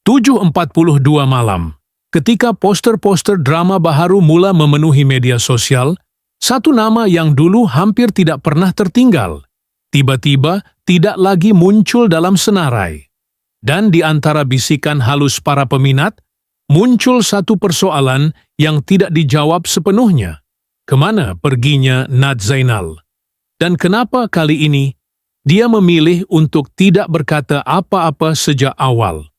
7.42 malam, ketika poster-poster drama baharu mula memenuhi media sosial, satu nama yang dulu hampir tidak pernah tertinggal, tiba-tiba tidak lagi muncul dalam senarai. Dan di antara bisikan halus para peminat, muncul satu persoalan yang tidak dijawab sepenuhnya. Kemana perginya Nad Zainal? Dan kenapa kali ini dia memilih untuk tidak berkata apa-apa sejak awal?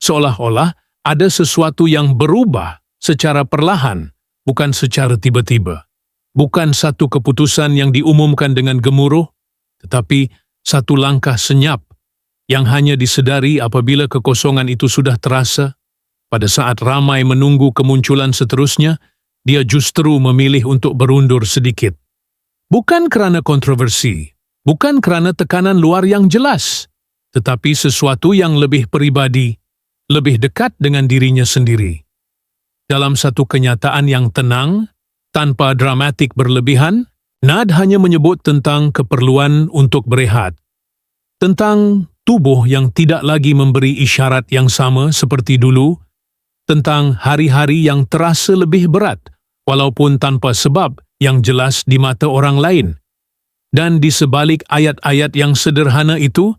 Seolah-olah ada sesuatu yang berubah secara perlahan, bukan secara tiba-tiba. Bukan satu keputusan yang diumumkan dengan gemuruh, tetapi satu langkah senyap yang hanya disedari apabila kekosongan itu sudah terasa. Pada saat ramai menunggu kemunculan seterusnya, dia justru memilih untuk berundur sedikit. Bukan kerana kontroversi, bukan kerana tekanan luar yang jelas, tetapi sesuatu yang lebih pribadi, lebih dekat dengan dirinya sendiri. Dalam satu kenyataan yang tenang, tanpa dramatik berlebihan, Nad hanya menyebut tentang keperluan untuk berehat. Tentang tubuh yang tidak lagi memberi isyarat yang sama seperti dulu, tentang hari-hari yang terasa lebih berat, walaupun tanpa sebab yang jelas di mata orang lain. Dan di sebalik ayat-ayat yang sederhana itu,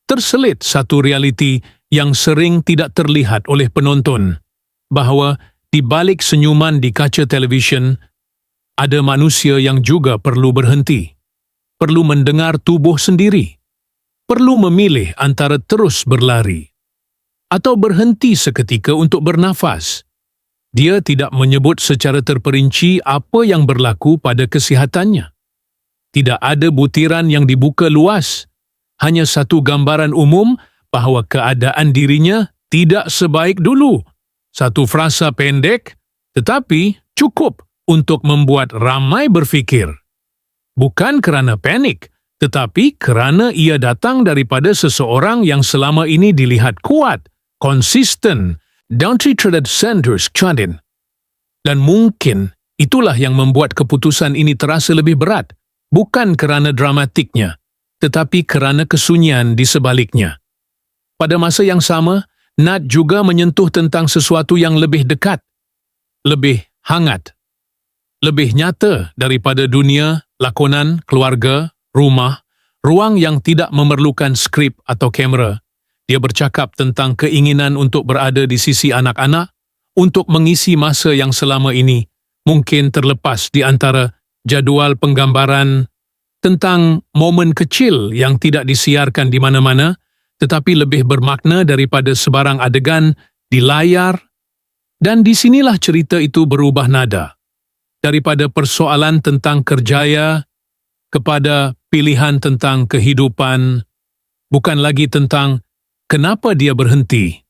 terselit satu realiti yang sering tidak terlihat oleh penonton, bahawa di balik senyuman di kaca televisyen, ada manusia yang juga perlu berhenti, perlu mendengar tubuh sendiri, perlu memilih antara terus berlari atau berhenti seketika untuk bernafas. Dia tidak menyebut secara terperinci apa yang berlaku pada kesihatannya. Tidak ada butiran yang dibuka luas, hanya satu gambaran umum bahawa keadaan dirinya tidak sebaik dulu. Satu frasa pendek, tetapi cukup untuk membuat ramai berfikir. Bukan kerana panik, tetapi kerana ia datang daripada seseorang yang selama ini dilihat kuat, konsisten, down-to-earth Sanders Chadin. Dan mungkin itulah yang membuat keputusan ini terasa lebih berat, bukan kerana dramatiknya, tetapi kerana kesunyian di sebaliknya. Pada masa yang sama, Nad juga menyentuh tentang sesuatu yang lebih dekat, lebih hangat, lebih nyata daripada dunia, lakonan, keluarga, rumah, ruang yang tidak memerlukan skrip atau kamera. Dia bercakap tentang keinginan untuk berada di sisi anak-anak, untuk mengisi masa yang selama ini mungkin terlepas di antara jadual penggambaran, tentang momen kecil yang tidak disiarkan di mana-mana, tetapi lebih bermakna daripada sebarang adegan di layar. Dan disinilah cerita itu berubah nada. Daripada persoalan tentang kerjaya kepada pilihan tentang kehidupan, bukan lagi tentang kenapa dia berhenti,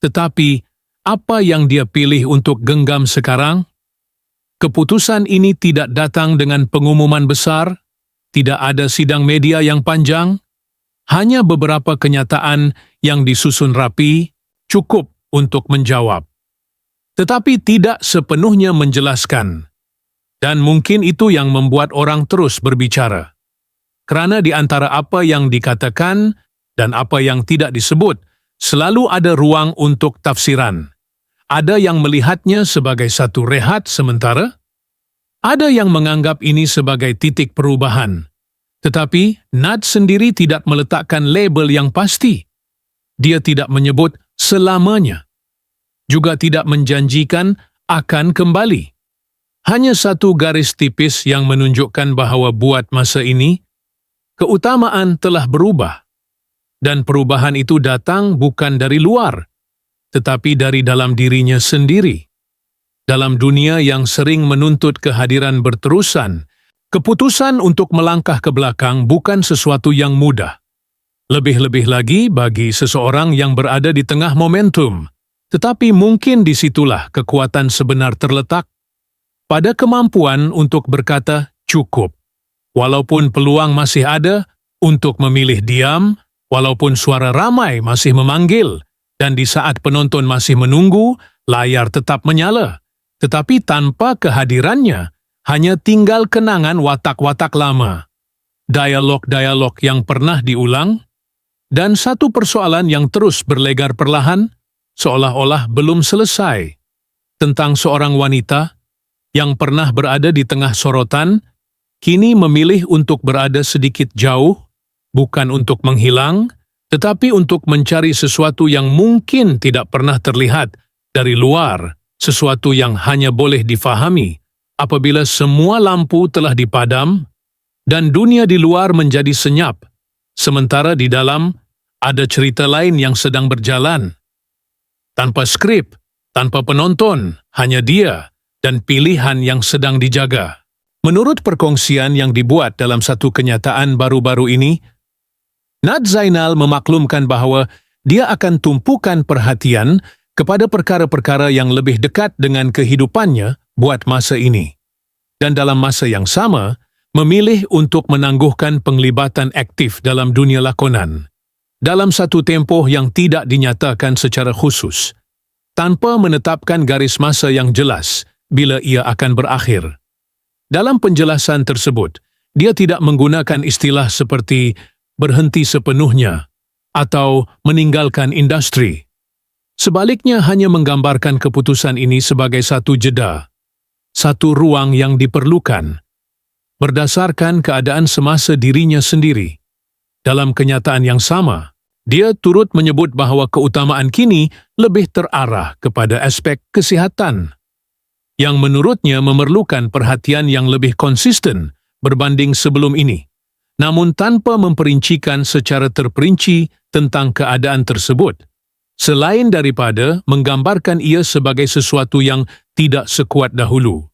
tetapi apa yang dia pilih untuk genggam sekarang. Keputusan ini tidak datang dengan pengumuman besar, tidak ada sidang media yang panjang, hanya beberapa kenyataan yang disusun rapi, cukup untuk menjawab. Tetapi tidak sepenuhnya menjelaskan. Dan mungkin itu yang membuat orang terus berbicara. Kerana di antara apa yang dikatakan dan apa yang tidak disebut, selalu ada ruang untuk tafsiran. Ada yang melihatnya sebagai satu rehat sementara, ada yang menganggap ini sebagai titik perubahan. Tetapi Nad sendiri tidak meletakkan label yang pasti. Dia tidak menyebut selamanya. Juga tidak menjanjikan akan kembali. Hanya satu garis tipis yang menunjukkan bahawa buat masa ini, keutamaan telah berubah. Dan perubahan itu datang bukan dari luar, tetapi dari dalam dirinya sendiri. Dalam dunia yang sering menuntut kehadiran berterusan, keputusan untuk melangkah ke belakang bukan sesuatu yang mudah. Lebih-lebih lagi bagi seseorang yang berada di tengah momentum. Tetapi mungkin disitulah kekuatan sebenar terletak. Pada kemampuan untuk berkata cukup. Walaupun peluang masih ada untuk memilih diam, walaupun suara ramai masih memanggil, dan di saat penonton masih menunggu, layar tetap menyala. Tetapi tanpa kehadirannya, hanya tinggal kenangan watak-watak lama, dialog-dialog yang pernah diulang, dan satu persoalan yang terus berlegar perlahan, seolah-olah belum selesai, tentang seorang wanita yang pernah berada di tengah sorotan, kini memilih untuk berada sedikit jauh, bukan untuk menghilang, tetapi untuk mencari sesuatu yang mungkin tidak pernah terlihat dari luar, sesuatu yang hanya boleh difahami apabila semua lampu telah dipadam dan dunia di luar menjadi senyap, sementara di dalam ada cerita lain yang sedang berjalan. Tanpa skrip, tanpa penonton, hanya dia dan pilihan yang sedang dijaga. Menurut perkongsian yang dibuat dalam satu kenyataan baru-baru ini, Nad Zainal memaklumkan bahwa dia akan tumpukan perhatian kepada perkara-perkara yang lebih dekat dengan kehidupannya buat masa ini. Dan dalam masa yang sama, memilih untuk menangguhkan penglibatan aktif dalam dunia lakonan, dalam satu tempoh yang tidak dinyatakan secara khusus, tanpa menetapkan garis masa yang jelas bila ia akan berakhir. Dalam penjelasan tersebut, dia tidak menggunakan istilah seperti berhenti sepenuhnya atau meninggalkan industri. Sebaliknya hanya menggambarkan keputusan ini sebagai satu jeda, satu ruang yang diperlukan, berdasarkan keadaan semasa dirinya sendiri. Dalam kenyataan yang sama, dia turut menyebut bahwa keutamaan kini lebih terarah kepada aspek kesihatan, yang menurutnya memerlukan perhatian yang lebih konsisten berbanding sebelum ini, namun tanpa memperincikan secara terperinci tentang keadaan tersebut, selain daripada menggambarkan ia sebagai sesuatu yang tidak sekuat dahulu.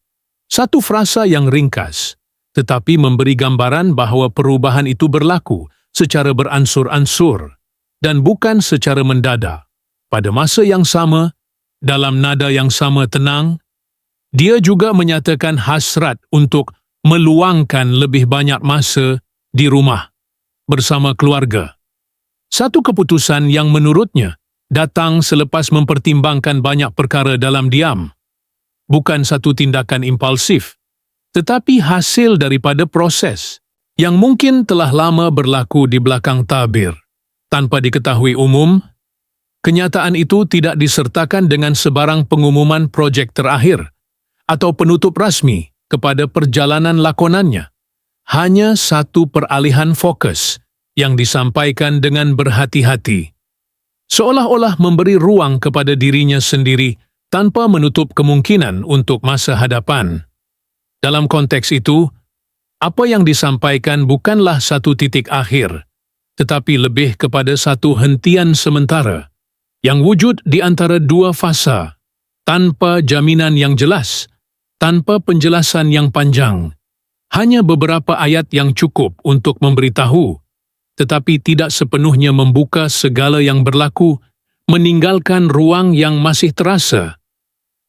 Satu frasa yang ringkas, tetapi memberi gambaran bahawa perubahan itu berlaku secara beransur-ansur dan bukan secara mendadak. Pada masa yang sama, dalam nada yang sama tenang, dia juga menyatakan hasrat untuk meluangkan lebih banyak masa di rumah bersama keluarga. Satu keputusan yang menurutnya datang selepas mempertimbangkan banyak perkara dalam diam. Bukan satu tindakan impulsif, tetapi hasil daripada proses yang mungkin telah lama berlaku di belakang tabir. Tanpa diketahui umum, kenyataan itu tidak disertakan dengan sebarang pengumuman projek terakhir atau penutup rasmi kepada perjalanan lakonannya. Hanya satu peralihan fokus yang disampaikan dengan berhati-hati, seolah-olah memberi ruang kepada dirinya sendiri tanpa menutup kemungkinan untuk masa hadapan. Dalam konteks itu, apa yang disampaikan bukanlah satu titik akhir, tetapi lebih kepada satu hentian sementara yang wujud di antara dua fasa, tanpa jaminan yang jelas, tanpa penjelasan yang panjang. Hanya beberapa ayat yang cukup untuk memberitahu, tetapi tidak sepenuhnya membuka segala yang berlaku, meninggalkan ruang yang masih terasa,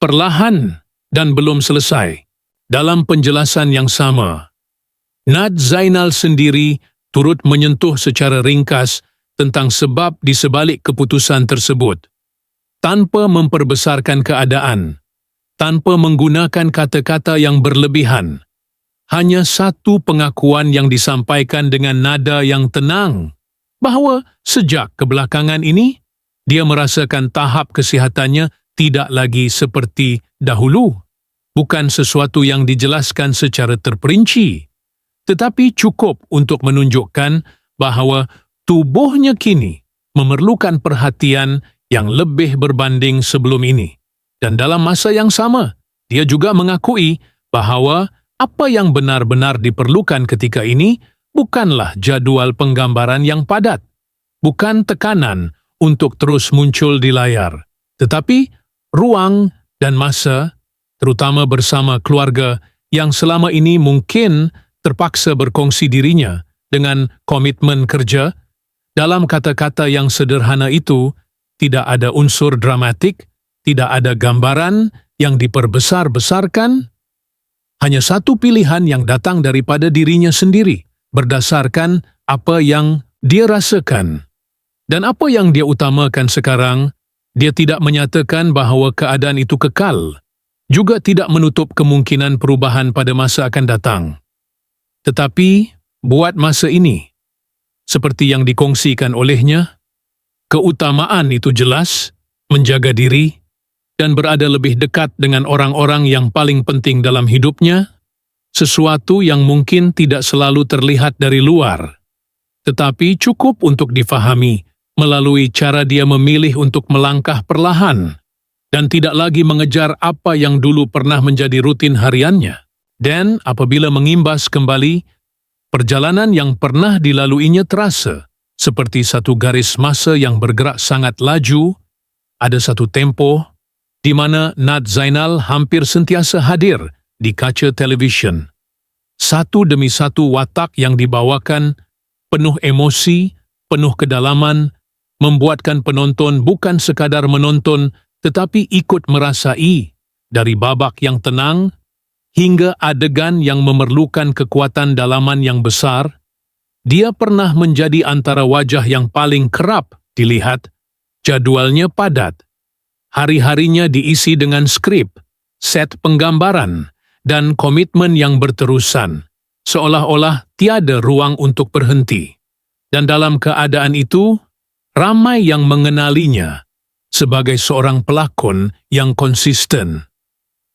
perlahan dan belum selesai. Dalam penjelasan yang sama, Nad Zainal sendiri turut menyentuh secara ringkas tentang sebab di sebalik keputusan tersebut, tanpa memperbesarkan keadaan, tanpa menggunakan kata-kata yang berlebihan. Hanya satu pengakuan yang disampaikan dengan nada yang tenang, bahawa sejak kebelakangan ini, dia merasakan tahap kesihatannya tidak lagi seperti dahulu. Bukan sesuatu yang dijelaskan secara terperinci, tetapi cukup untuk menunjukkan bahawa tubuhnya kini memerlukan perhatian yang lebih berbanding sebelum ini. Dan dalam masa yang sama, dia juga mengakui bahawa apa yang benar-benar diperlukan ketika ini bukanlah jadual penggambaran yang padat, bukan tekanan untuk terus muncul di layar, tetapi ruang dan masa, terutama bersama keluarga yang selama ini mungkin terpaksa berkongsi dirinya dengan komitmen kerja. Dalam kata-kata yang sederhana itu, tidak ada unsur dramatik, tidak ada gambaran yang diperbesar-besarkan, hanya satu pilihan yang datang daripada dirinya sendiri, berdasarkan apa yang dia rasakan. Dan apa yang dia utamakan sekarang, dia tidak menyatakan bahawa keadaan itu kekal, juga tidak menutup kemungkinan perubahan pada masa akan datang. Tetapi, buat masa ini, seperti yang dikongsikan olehnya, keutamaan itu jelas, menjaga diri, dan berada lebih dekat dengan orang-orang yang paling penting dalam hidupnya, sesuatu yang mungkin tidak selalu terlihat dari luar, tetapi cukup untuk difahami melalui cara dia memilih untuk melangkah perlahan dan tidak lagi mengejar apa yang dulu pernah menjadi rutin hariannya. Dan apabila mengimbas kembali, perjalanan yang pernah dilaluinya terasa seperti satu garis masa yang bergerak sangat laju. Ada satu tempoh di mana Nat Zainal hampir sentiasa hadir di kaca televisyen. Satu demi satu watak yang dibawakan, penuh emosi, penuh kedalaman, membuatkan penonton bukan sekadar menonton tetapi ikut merasai dari babak yang tenang hingga adegan yang memerlukan kekuatan dalaman yang besar. Dia pernah menjadi antara wajah yang paling kerap dilihat. Jadwalnya padat. Hari-harinya diisi dengan skrip, set penggambaran, dan komitmen yang berterusan, seolah-olah tiada ruang untuk berhenti. Dan dalam keadaan itu, ramai yang mengenalinya sebagai seorang pelakon yang konsisten,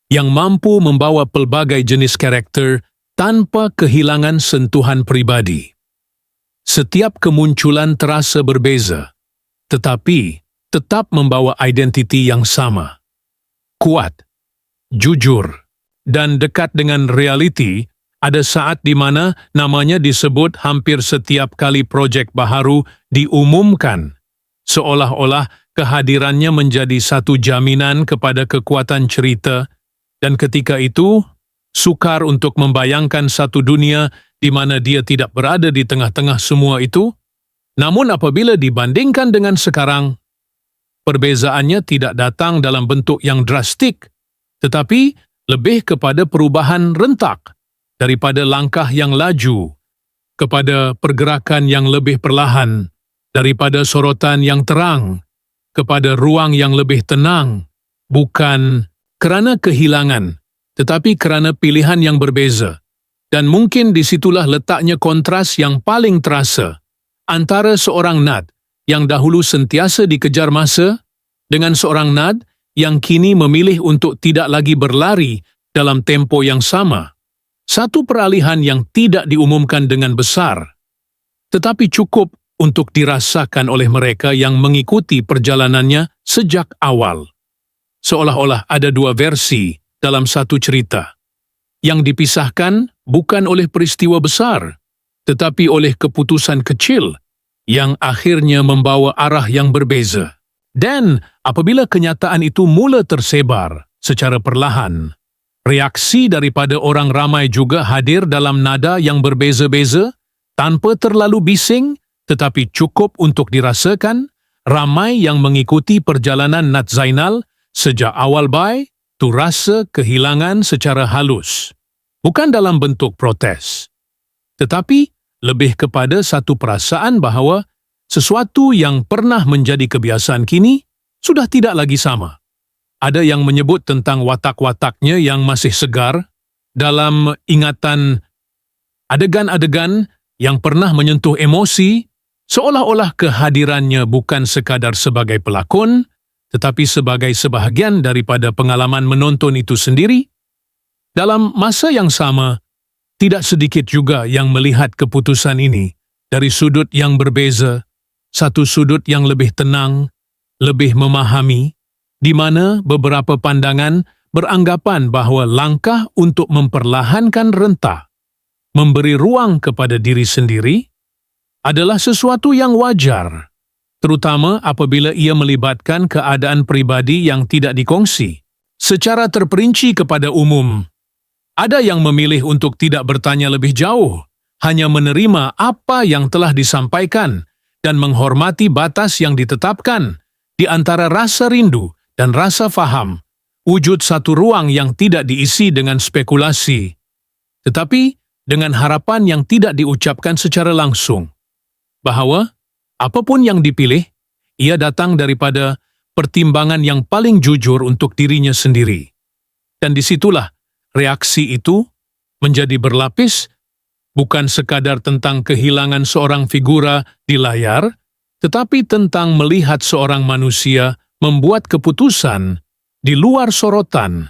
yang mampu membawa pelbagai jenis karakter tanpa kehilangan sentuhan pribadi. Setiap kemunculan terasa berbeza, tetapi tetap membawa identiti yang sama. Kuat, jujur, dan dekat dengan realiti. Ada saat di mana namanya disebut hampir setiap kali projek baharu diumumkan, seolah-olah kehadirannya menjadi satu jaminan kepada kekuatan cerita, dan ketika itu, sukar untuk membayangkan satu dunia di mana dia tidak berada di tengah-tengah semua itu. Namun apabila dibandingkan dengan sekarang, perbezaannya tidak datang dalam bentuk yang drastik, tetapi lebih kepada perubahan rentak daripada langkah yang laju, kepada pergerakan yang lebih perlahan, daripada sorotan yang terang, kepada ruang yang lebih tenang, bukan kerana kehilangan, tetapi kerana pilihan yang berbeza. Dan mungkin disitulah letaknya kontras yang paling terasa antara seorang Nat yang dahulu sentiasa dikejar masa dengan seorang Nat yang kini memilih untuk tidak lagi berlari dalam tempo yang sama. Satu peralihan yang tidak diumumkan dengan besar, tetapi cukup untuk dirasakan oleh mereka yang mengikuti perjalanannya sejak awal. Seolah-olah ada dua versi dalam satu cerita, yang dipisahkan bukan oleh peristiwa besar, tetapi oleh keputusan kecil yang akhirnya membawa arah yang berbeza. Dan apabila kenyataan itu mula tersebar secara perlahan, reaksi daripada orang ramai juga hadir dalam nada yang berbeza-beza, tanpa terlalu bising, tetapi cukup untuk dirasakan. Ramai yang mengikuti perjalanan Nat Zainal sejak awal tu rasa kehilangan secara halus. Bukan dalam bentuk protes, tetapi lebih kepada satu perasaan bahawa sesuatu yang pernah menjadi kebiasaan kini sudah tidak lagi sama. Ada yang menyebut tentang watak-wataknya yang masih segar dalam ingatan, adegan-adegan yang pernah menyentuh emosi, seolah-olah kehadirannya bukan sekadar sebagai pelakon, tetapi sebagai sebahagian daripada pengalaman menonton itu sendiri. Dalam masa yang sama, tidak sedikit juga yang melihat keputusan ini dari sudut yang berbeza, satu sudut yang lebih tenang, lebih memahami, di mana beberapa pandangan beranggapan bahawa langkah untuk memperlahankan rentah, memberi ruang kepada diri sendiri, adalah sesuatu yang wajar, terutama apabila ia melibatkan keadaan pribadi yang tidak dikongsi secara terperinci kepada umum. Ada yang memilih untuk tidak bertanya lebih jauh, hanya menerima apa yang telah disampaikan dan menghormati batas yang ditetapkan di antara rasa rindu dan rasa faham, wujud satu ruang yang tidak diisi dengan spekulasi, tetapi dengan harapan yang tidak diucapkan secara langsung, bahawa apapun yang dipilih, ia datang daripada pertimbangan yang paling jujur untuk dirinya sendiri. Dan disitulah reaksi itu menjadi berlapis, bukan sekadar tentang kehilangan seorang figura di layar, tetapi tentang melihat seorang manusia membuat keputusan di luar sorotan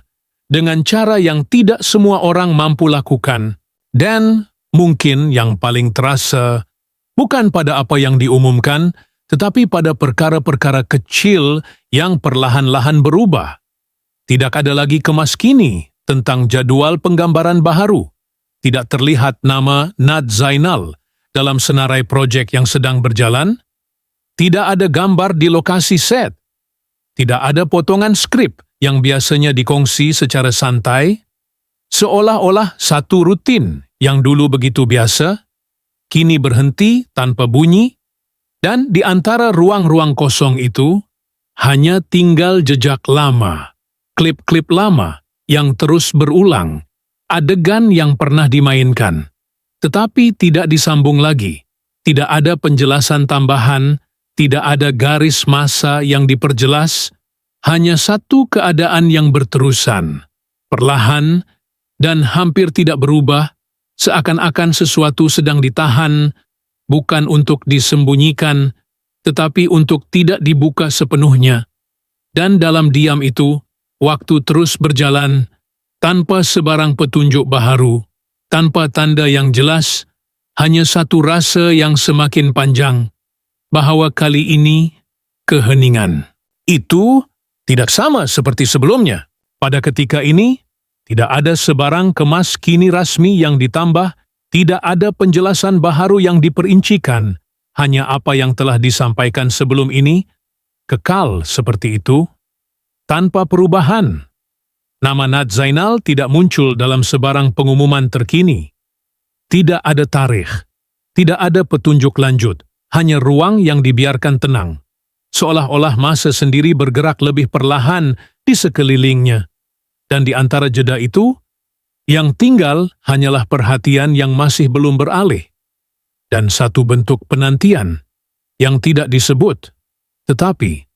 dengan cara yang tidak semua orang mampu lakukan, dan mungkin yang paling terasa bukan pada apa yang diumumkan, tetapi pada perkara-perkara kecil yang perlahan-lahan berubah. Tidak ada lagi kemaskini tentang jadwal penggambaran baharu. Tidak terlihat nama Nad Zainal dalam senarai projek yang sedang berjalan. Tidak ada gambar di lokasi set. Tidak ada potongan skrip yang biasanya dikongsi secara santai. Seolah-olah satu rutin yang dulu begitu biasa, kini berhenti tanpa bunyi, dan di antara ruang-ruang kosong itu hanya tinggal jejak lama, klip-klip lama yang terus berulang, adegan yang pernah dimainkan, tetapi tidak disambung lagi. Tidak ada penjelasan tambahan, tidak ada garis masa yang diperjelas, hanya satu keadaan yang berterusan, perlahan dan hampir tidak berubah, seakan-akan sesuatu sedang ditahan, bukan untuk disembunyikan, tetapi untuk tidak dibuka sepenuhnya. Dan dalam diam itu, waktu terus berjalan, tanpa sebarang petunjuk baharu, tanpa tanda yang jelas, hanya satu rasa yang semakin panjang, bahwa kali ini keheningan. Itu tidak sama seperti sebelumnya. Pada ketika ini, tidak ada sebarang kemas kini rasmi yang ditambah, tidak ada penjelasan baharu yang diperincikan, hanya apa yang telah disampaikan sebelum ini, kekal seperti itu, tanpa perubahan. Nama Nad Zainal tidak muncul dalam sebarang pengumuman terkini. Tidak ada tarikh, tidak ada petunjuk lanjut, hanya ruang yang dibiarkan tenang. Seolah-olah masa sendiri bergerak lebih perlahan di sekelilingnya. Dan di antara jeda itu, yang tinggal hanyalah perhatian yang masih belum beralih. Dan satu bentuk penantian yang tidak disebut, tetapi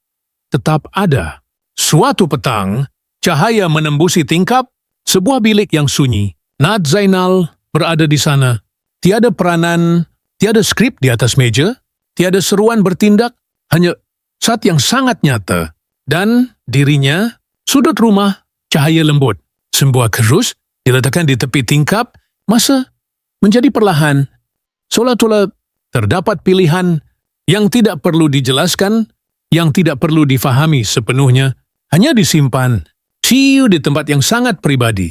tetap ada. Suatu petang, cahaya menembusi tingkap, sebuah bilik yang sunyi. Nad Zainal berada di sana. Tiada peranan, tiada skrip di atas meja, tiada seruan bertindak, hanya saat yang sangat nyata. Dan dirinya, sudut rumah, cahaya lembut. Sebuah kerus diletakkan di tepi tingkap, masa menjadi perlahan. Seolah-olah terdapat pilihan yang tidak perlu dijelaskan, yang tidak perlu difahami sepenuhnya, hanya disimpan, di tempat yang sangat pribadi.